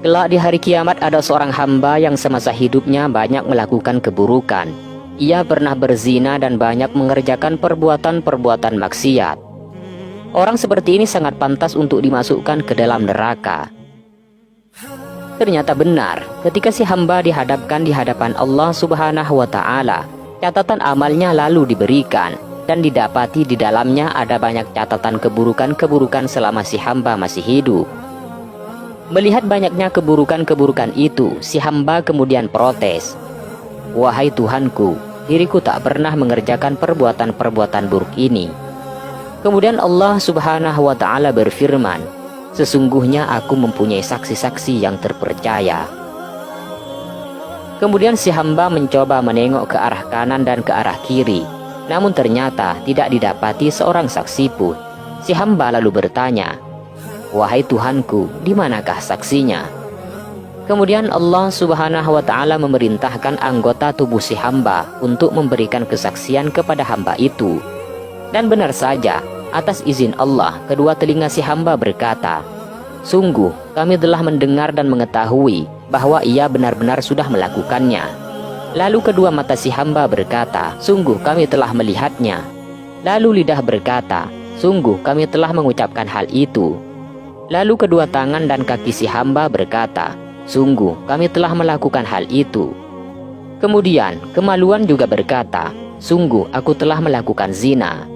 Kelak di hari kiamat ada seorang hamba yang semasa hidupnya banyak melakukan keburukan. Ia pernah berzina dan banyak mengerjakan perbuatan-perbuatan maksiat. Orang seperti ini sangat pantas untuk dimasukkan ke dalam neraka. Ternyata benar, ketika si hamba dihadapkan di hadapan Allah Subhanahu wa Ta'ala, catatan amalnya lalu diberikan, dan didapati di dalamnya ada banyak catatan keburukan-keburukan selama si hamba masih hidup. Melihat banyaknya keburukan-keburukan itu, si hamba kemudian protes, "Wahai Tuhanku, diriku tak pernah mengerjakan perbuatan-perbuatan buruk ini." Kemudian Allah Subhanahu wa Ta'ala berfirman, "Sesungguhnya aku mempunyai saksi-saksi yang terpercaya." Kemudian si hamba mencoba menengok ke arah kanan dan ke arah kiri, namun ternyata tidak didapati seorang saksi pun. Si hamba lalu bertanya, "Wahai Tuhanku, di manakah saksinya?" Kemudian Allah Subhanahu wa Ta'ala memerintahkan anggota tubuh si hamba untuk memberikan kesaksian kepada hamba itu. Dan benar saja, atas izin Allah, kedua telinga si hamba berkata, "Sungguh, kami telah mendengar dan mengetahui bahwa ia benar-benar sudah melakukannya." Lalu kedua mata si hamba berkata, "Sungguh kami telah melihatnya." Lalu lidah berkata, "Sungguh kami telah mengucapkan hal itu." Lalu kedua tangan dan kaki si hamba berkata, "Sungguh kami telah melakukan hal itu." Kemudian kemaluan juga berkata, "Sungguh aku telah melakukan zina."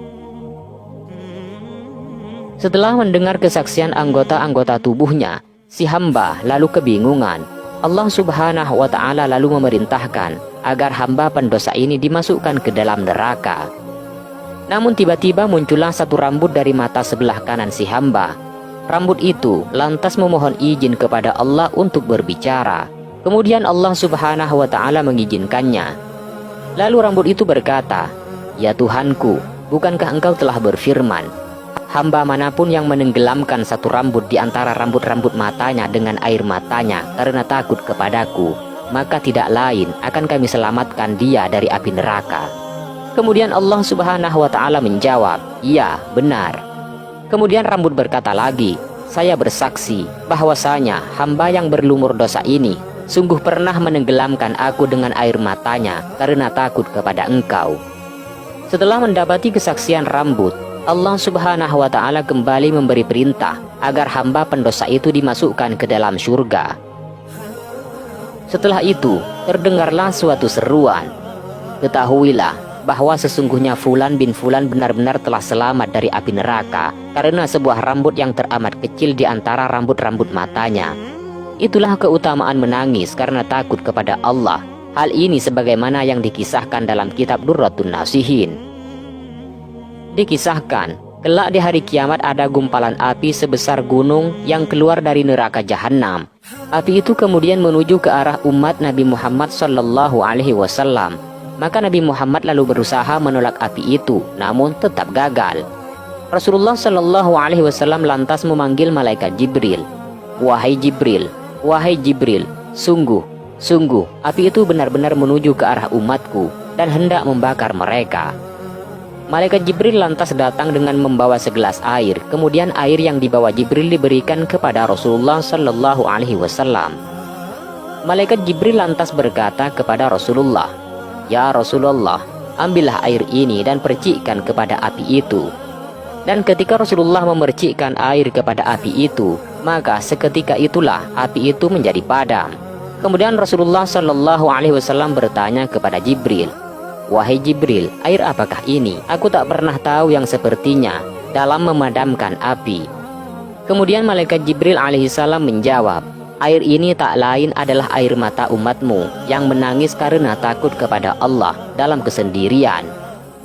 Setelah mendengar kesaksian anggota-anggota tubuhnya, si hamba lalu kebingungan. Allah Subhanahu wa Ta'ala lalu memerintahkan agar hamba pendosa ini dimasukkan ke dalam neraka. Namun tiba-tiba muncullah satu rambut dari mata sebelah kanan si hamba. Rambut itu lantas memohon izin kepada Allah untuk berbicara. Kemudian Allah Subhanahu wa Ta'ala mengizinkannya. Lalu rambut itu berkata, "Ya Tuhanku, bukankah engkau telah berfirman, hamba manapun yang menenggelamkan satu rambut di antara rambut-rambut matanya dengan air matanya karena takut kepadaku, maka tidak lain akan kami selamatkan dia dari api neraka." Kemudian Allah Subhanahu wa Ta'ala menjawab, "Iya, benar." Kemudian rambut berkata lagi, "Saya bersaksi bahwasanya hamba yang berlumur dosa ini sungguh pernah menenggelamkan aku dengan air matanya karena takut kepada engkau." Setelah mendapati kesaksian rambut, Allah Subhanahu wa Ta'ala kembali memberi perintah agar hamba pendosa itu dimasukkan ke dalam surga. Setelah itu terdengarlah suatu seruan, "Ketahuilah bahwa sesungguhnya Fulan bin Fulan benar-benar telah selamat dari api neraka karena sebuah rambut yang teramat kecil di antara rambut-rambut matanya." Itulah keutamaan menangis karena takut kepada Allah. Hal ini sebagaimana yang dikisahkan dalam kitab Durratun Nasihin. Dikisahkan, kelak di hari kiamat ada gumpalan api sebesar gunung yang keluar dari neraka jahanam. Api itu kemudian menuju ke arah umat Nabi Muhammad sallallahu alaihi wasallam. Maka Nabi Muhammad lalu berusaha menolak api itu, namun tetap gagal. Rasulullah sallallahu alaihi wasallam lantas memanggil malaikat Jibril. "Wahai Jibril, wahai Jibril, sungguh api itu benar-benar menuju ke arah umatku dan hendak membakar mereka." Malaikat Jibril lantas datang dengan membawa segelas air. Kemudian air yang dibawa Jibril diberikan kepada Rasulullah sallallahu alaihi wasallam. Malaikat Jibril lantas berkata kepada Rasulullah, "Ya Rasulullah, ambillah air ini dan percikkan kepada api itu." Dan ketika Rasulullah memercikkan air kepada api itu, maka seketika itulah api itu menjadi padam. Kemudian Rasulullah Shallallahu Alaihi Wasallam bertanya kepada Jibril, "Wahai Jibril, air apakah ini? Aku tak pernah tahu yang sepertinya dalam memadamkan api." Kemudian malaikat Jibril alaihissalam menjawab, "Air ini tak lain adalah air mata umatmu yang menangis karena takut kepada Allah dalam kesendirian.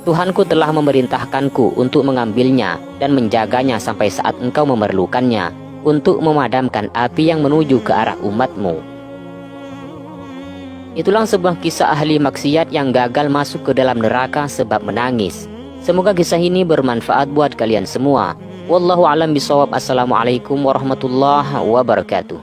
Tuhanku telah memerintahkanku untuk mengambilnya dan menjaganya sampai saat engkau memerlukannya untuk memadamkan api yang menuju ke arah umatmu." Itulah sebuah kisah ahli maksiat yang gagal masuk ke dalam neraka sebab menangis. Semoga kisah ini bermanfaat buat kalian semua. Wallahu a'lam bishawab. Assalamualaikum warahmatullahi wabarakatuh.